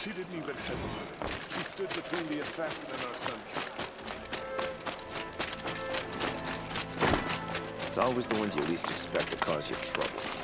She didn't even hesitate. She stood between the assassin and our son. It's always the ones you least expect to cause you trouble.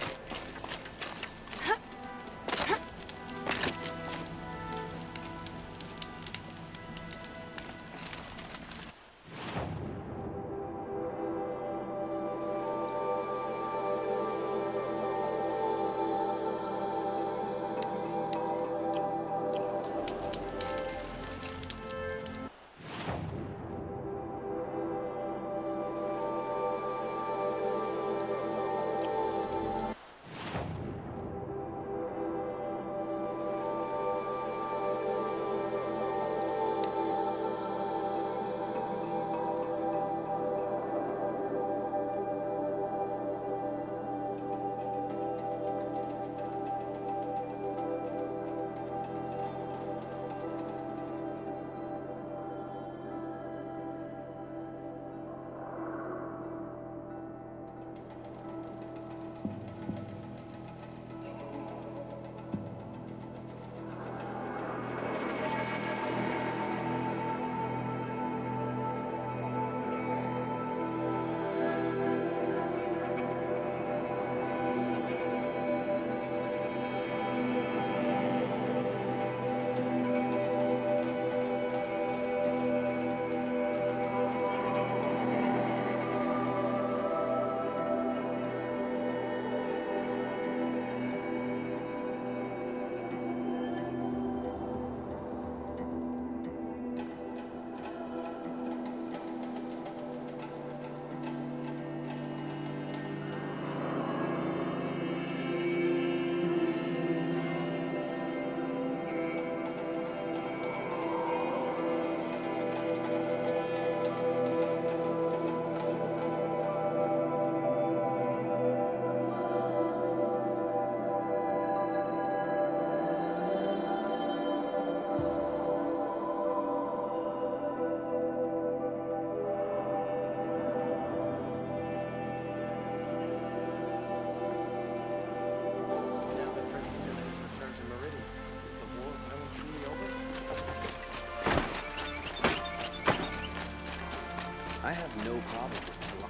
I have no problem with the line.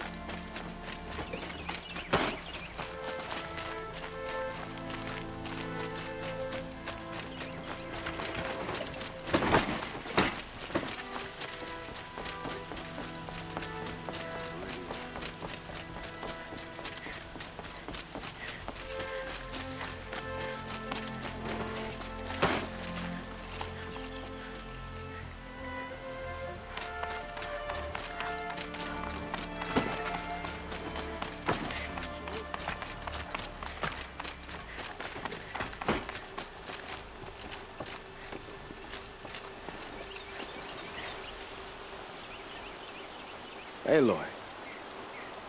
Aloy,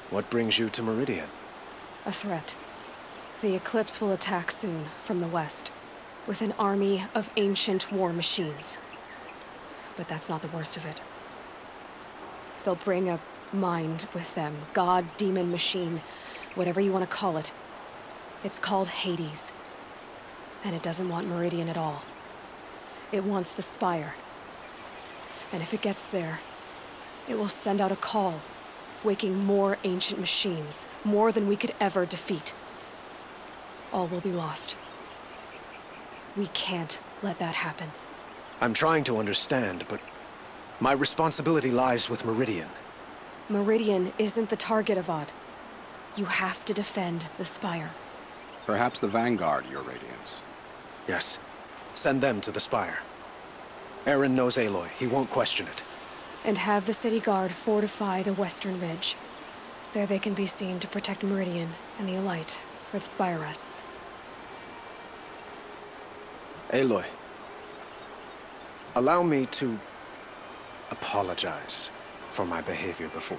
what brings you to Meridian? A threat. The Eclipse will attack soon, from the west, with an army of ancient war machines. But that's not the worst of it. They'll bring a mind with them, god, demon, machine, whatever you want to call it. It's called Hades. And it doesn't want Meridian at all. It wants the Spire. And if it gets there, it will send out a call, waking more ancient machines, more than we could ever defeat. All will be lost. We can't let that happen. I'm trying to understand, but my responsibility lies with Meridian. Meridian isn't the target, Avad. You have to defend the Spire. Perhaps the Vanguard, Your Radiance. Yes. Send them to the Spire. Aaron knows Aloy. He won't question it. And have the city guard fortify the western ridge. There they can be seen to protect Meridian and the Elite, where the Spire rests. Aloy, allow me to apologize for my behavior before.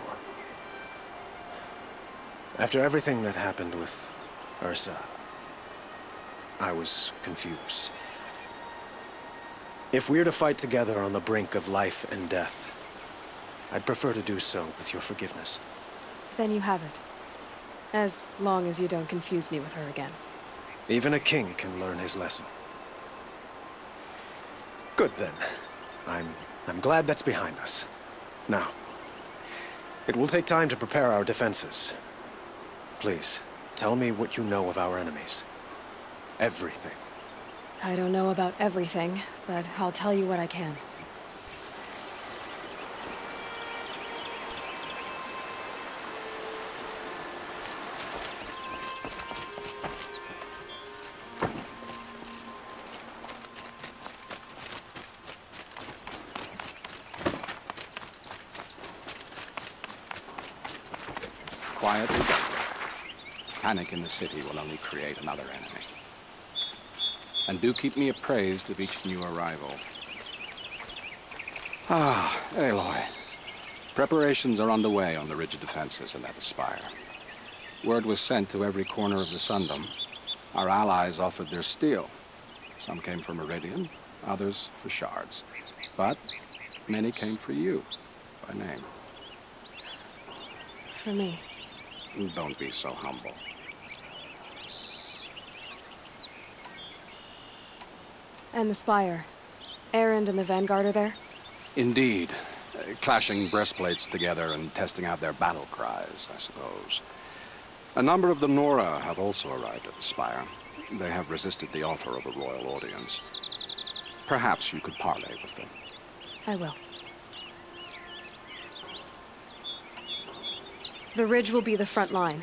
After everything that happened with Ursa, I was confused. If we're to fight together on the brink of life and death, I'd prefer to do so with your forgiveness. Then you have it. As long as you don't confuse me with her again. Even a king can learn his lesson. Good then. I'm glad that's behind us. Now, it will take time to prepare our defenses. Please, tell me what you know of our enemies. Everything. I don't know about everything, but I'll tell you what I can. Quietly get there. Panic in the city will only create another enemy. And do keep me appraised of each new arrival. Ah, Aloy. Preparations are underway on the rigid defenses and at the spire. Word was sent to every corner of the Sundom. Our allies offered their steel. Some came for Meridian, others for shards. But many came for you, by name. For me. Don't be so humble. And the Spire. Erend and the Vanguard are there? Indeed. Clashing breastplates together and testing out their battle cries, I suppose. A number of the Nora have also arrived at the Spire. They have resisted the offer of a royal audience. Perhaps you could parley with them. I will. The ridge will be the front line.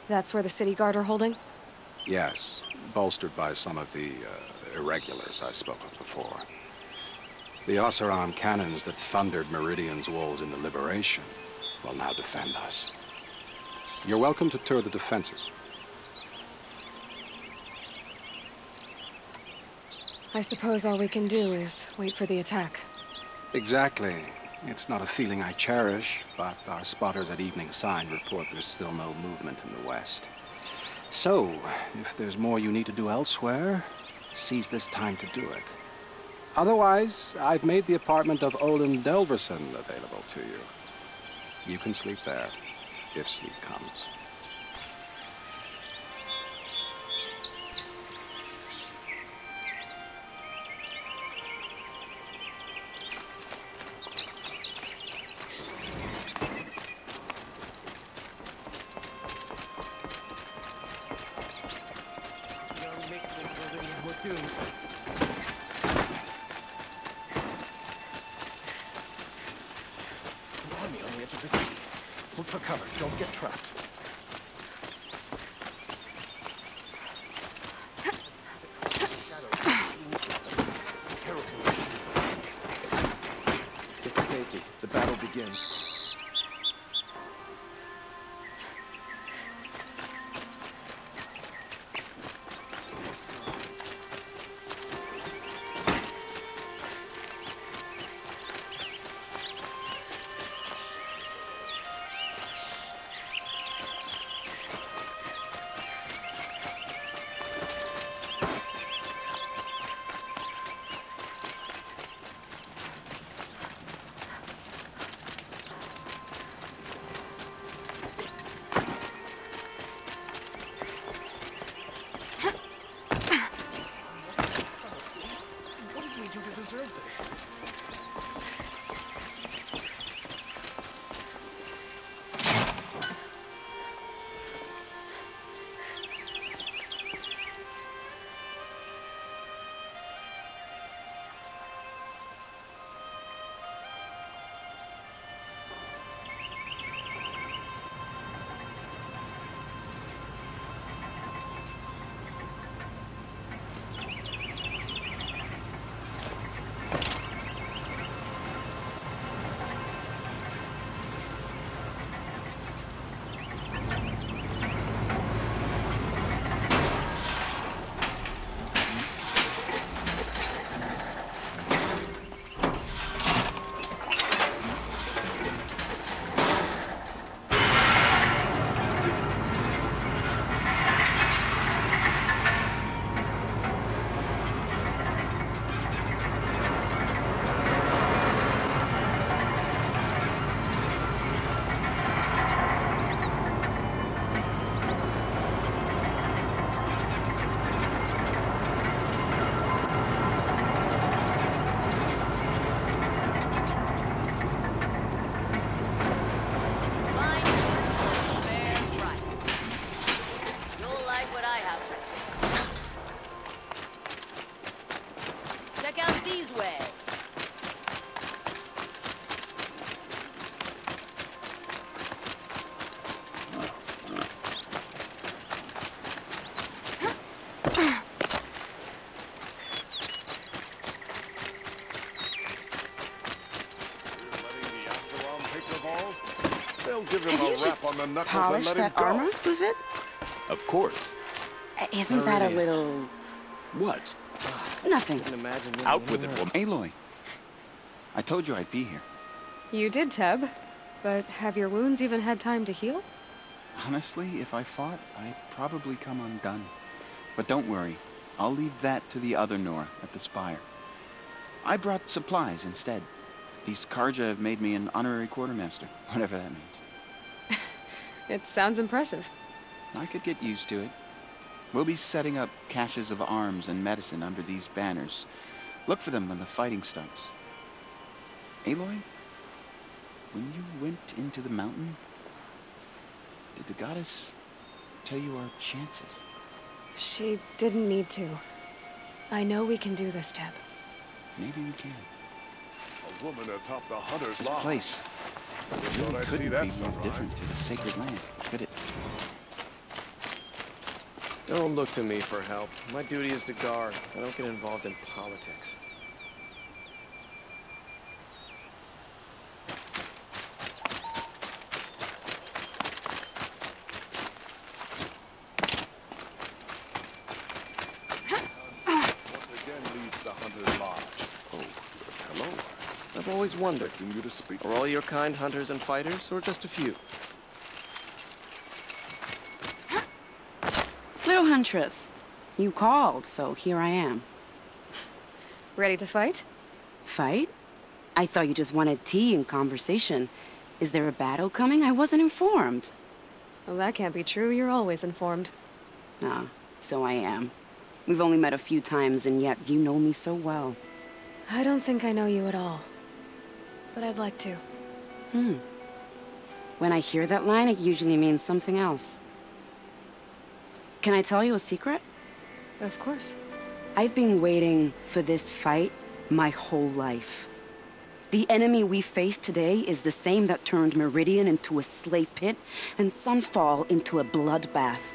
That's where the city guard are holding? Yes, bolstered by some of the irregulars I spoke of before. The Oseram cannons that thundered Meridian's walls in the Liberation will now defend us. You're welcome to tour the defenses. I suppose all we can do is wait for the attack. Exactly. It's not a feeling I cherish, but our spotters at Evening Sign report there's still no movement in the west. So, if there's more you need to do elsewhere, seize this time to do it. Otherwise, I've made the apartment of Olin Delverson available to you. You can sleep there, if sleep comes. Look for cover. Don't get trapped. Get to safety. The battle begins. give him Have you a just rap on the knuckles and polished let him that go. armor with it? Of course. Isn't that a little... What? Nothing. Out with it, woman. Aloy, I told you I'd be here. You did, Teb. But have your wounds even had time to heal? Honestly, if I fought, I'd probably come undone. But don't worry, I'll leave that to the other Nora at the Spire. I brought supplies instead. These Karja have made me an honorary quartermaster, whatever that means. It sounds impressive. I could get used to it. We'll be setting up caches of arms and medicine under these banners. Look for them when the fighting starts. Aloy, when you went into the mountain, did the goddess tell you our chances? She didn't need to. I know we can do this, Teb. Maybe we can. A woman atop the hunter's This lodge. place Thought I'd see couldn't that be more sunrise. different to the sacred land, could it? Don't look to me for help. My duty is to guard. I don't get involved in politics. Once again leaves the hunter's lodge. Oh, hello. I've always wondered, Expecting you to speak. are all your kind hunters and fighters, or just a few? Little Huntress, you called, so here I am. Ready to fight? Fight? I thought you just wanted tea and conversation. Is there a battle coming? I wasn't informed. Well, that can't be true. You're always informed. Ah, so I am. We've only met a few times, and yet you know me so well. I don't think I know you at all. But I'd like to. When I hear that line, it usually means something else. Can I tell you a secret? Of course. I've been waiting for this fight my whole life. The enemy we face today is the same that turned Meridian into a slave pit and Sunfall into a bloodbath.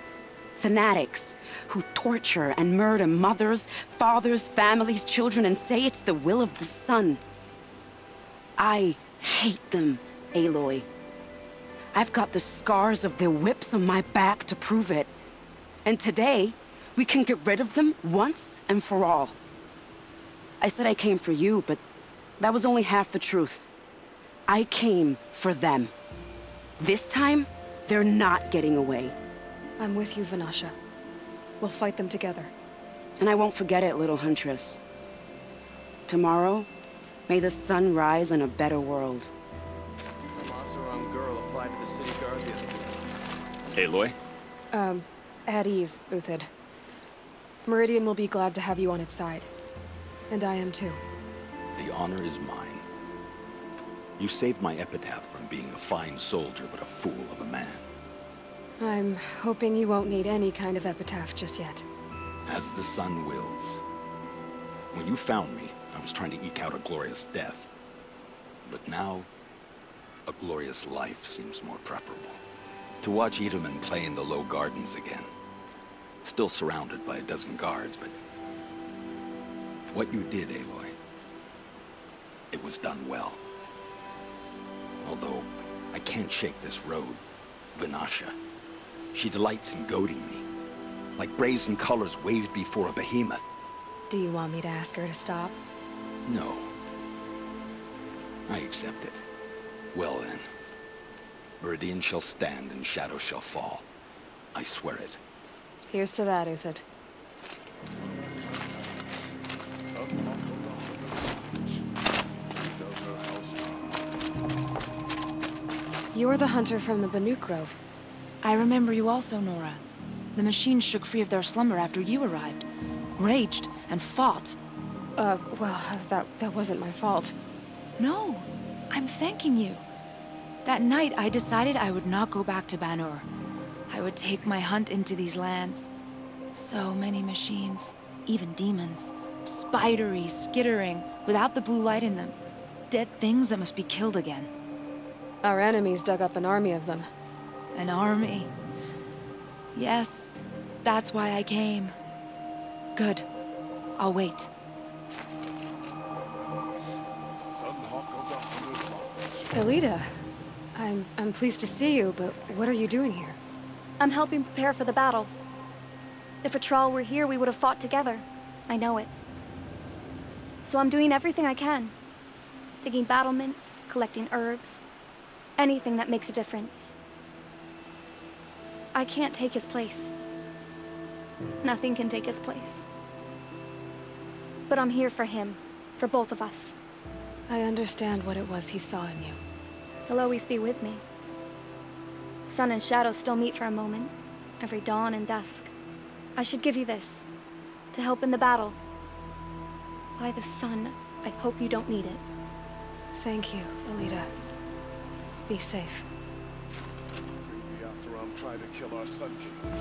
Fanatics who torture and murder mothers, fathers, families, children, and say it's the will of the sun. I hate them, Aloy. I've got the scars of their whips on my back to prove it. And today, we can get rid of them once and for all. I said I came for you, but that was only half the truth. I came for them. This time, they're not getting away. I'm with you, Vanasha. We'll fight them together. And I won't forget it, little Huntress. Tomorrow, may the sun rise in a better world. Some Oseram girl applied to the city guard the other day. Aloy? At ease, Uthid. Meridian will be glad to have you on its side. And I am too. The honor is mine. You saved my epitaph from being a fine soldier, but a fool of a man. I'm hoping you won't need any kind of epitaph just yet. As the sun wills. When you found me, I was trying to eke out a glorious death. But now, a glorious life seems more preferable. To watch Edelman play in the low gardens again. Still surrounded by a dozen guards, but... what you did, Aloy, it was done well. Although, I can't shake this road. Vanasha. She delights in goading me. Like brazen colors waved before a behemoth. Do you want me to ask her to stop? No. I accept it. Well then. Meridian shall stand and shadow shall fall. I swear it. Here's to that, Uthid. You're the hunter from the Banuk Grove. I remember you also, Nora. The machines shook free of their slumber after you arrived. Raged and fought. Well, that wasn't my fault. No, I'm thanking you. That night, I decided I would not go back to Banur. I would take my hunt into these lands. So many machines, even demons. Spidery, skittering, without the blue light in them. Dead things that must be killed again. Our enemies dug up an army of them. An army. Yes, that's why I came. Good. I'll wait. Sunhawk of the hunter's lodge. Elita, I'm pleased to see you, but what are you doing here? I'm helping prepare for the battle. If Atrol were here, we would have fought together. I know it. So I'm doing everything I can. Digging battlements, collecting herbs. Anything that makes a difference. I can't take his place. Nothing can take his place. But I'm here for him. For both of us. I understand what it was he saw in you. He'll always be with me. Sun and shadow still meet for a moment. Every dawn and dusk. I should give you this. To help in the battle. By the sun, I hope you don't need it. Thank you, Alita. Be safe. The Atherom tried to kill our Sun King.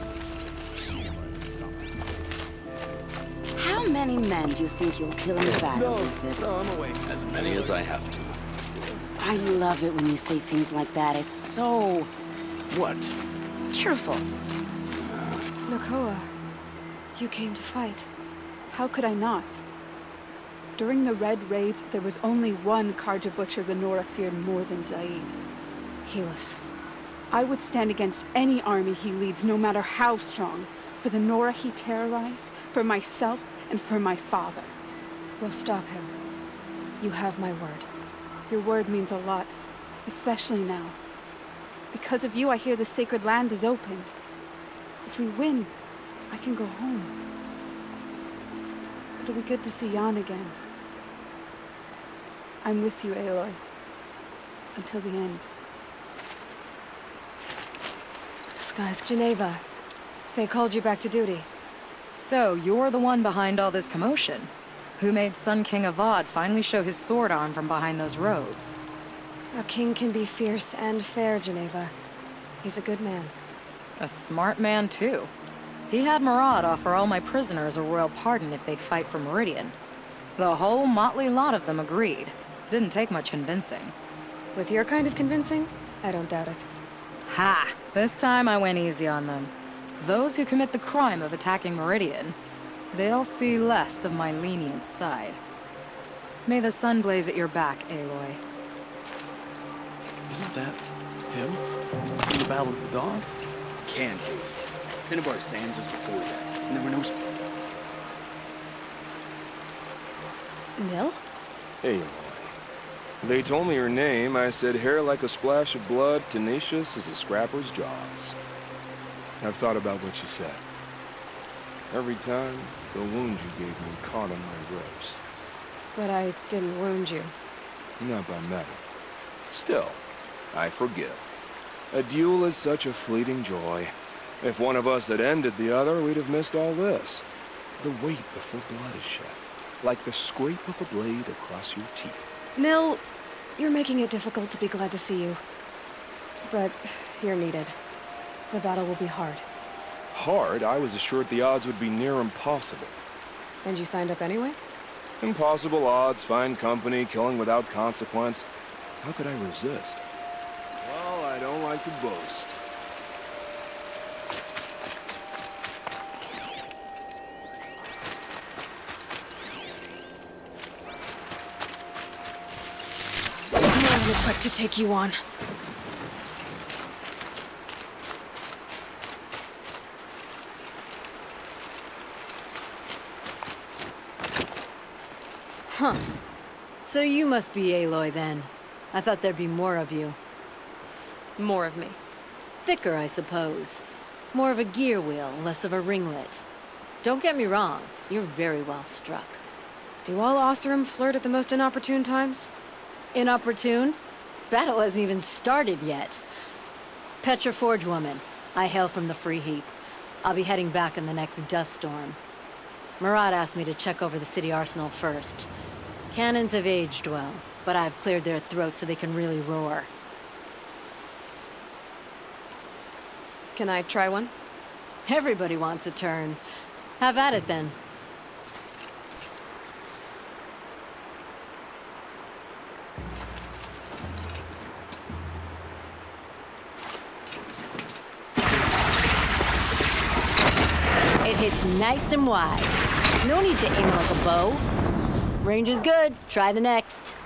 How many men do you think you'll kill in the battle with it? No, I'm away. As many as I have to. I love it when you say things like that. It's so... What? cheerful. Nakoa, you came to fight. How could I not? During the Red Raids, there was only one Karja Butcher the Nora feared more than Zaid. Helis. I would stand against any army he leads, no matter how strong. For the Nora he terrorized, for myself, and for my father. We'll stop him. You have my word. Your word means a lot, especially now. Because of you, I hear the sacred land is opened. If we win, I can go home. It'll be good to see Jan again. I'm with you, Aloy. Until the end. Skies, Geneva. They called you back to duty. So, you're the one behind all this commotion? Who made Sun King Avad finally show his sword arm from behind those robes? A king can be fierce and fair, Geneva. He's a good man. A smart man, too. He had Murad offer all my prisoners a royal pardon if they'd fight for Meridian. The whole motley lot of them agreed. Didn't take much convincing. With your kind of convincing, I don't doubt it. Ha! This time I went easy on them. Those who commit the crime of attacking Meridian, they'll see less of my lenient side. May the sun blaze at your back, Aloy. Isn't that him? In the Battle of the Dawn? Can't be. Cinnabar Sands was before that, and there were no... Nil? Aloy. They told me her name. I said hair like a splash of blood, tenacious as a scrapper's jaws. I've thought about what you said. Every time, the wound you gave me caught on my ropes. But I didn't wound you. Not by metal. Still, I forgive. A duel is such a fleeting joy. If one of us had ended the other, we'd have missed all this. The weight before blood is shed. Like the scrape of a blade across your teeth. Nil, you're making it difficult to be glad to see you. But you're needed. The battle will be hard. Hard? I was assured the odds would be near impossible. And you signed up anyway? Impossible odds, fine company, killing without consequence. How could I resist? Well, I don't like to boast. I'm quick to take you on. Huh. So you must be Aloy, then. I thought there'd be more of you. More of me. Thicker, I suppose. More of a gear wheel, less of a ringlet. Don't get me wrong, you're very well struck. Do all Oseram flirt at the most inopportune times? Inopportune? Battle hasn't even started yet. Petra Forge woman. I hail from the Free Heap. I'll be heading back in the next dust storm. Murad asked me to check over the city arsenal first. Cannons have aged well, but I've cleared their throats so they can really roar. Can I try one? Everybody wants a turn. Have at it, then. It hits nice and wide. No need to aim it like a bow. Range is good. Try the next.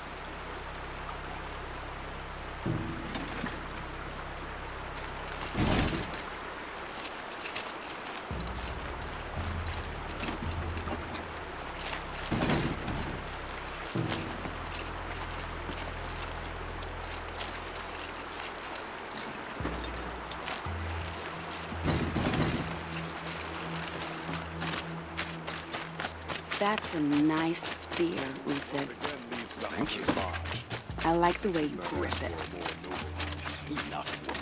That's a nice spear, Uthid. Thank you. I like the way you grip it. Enough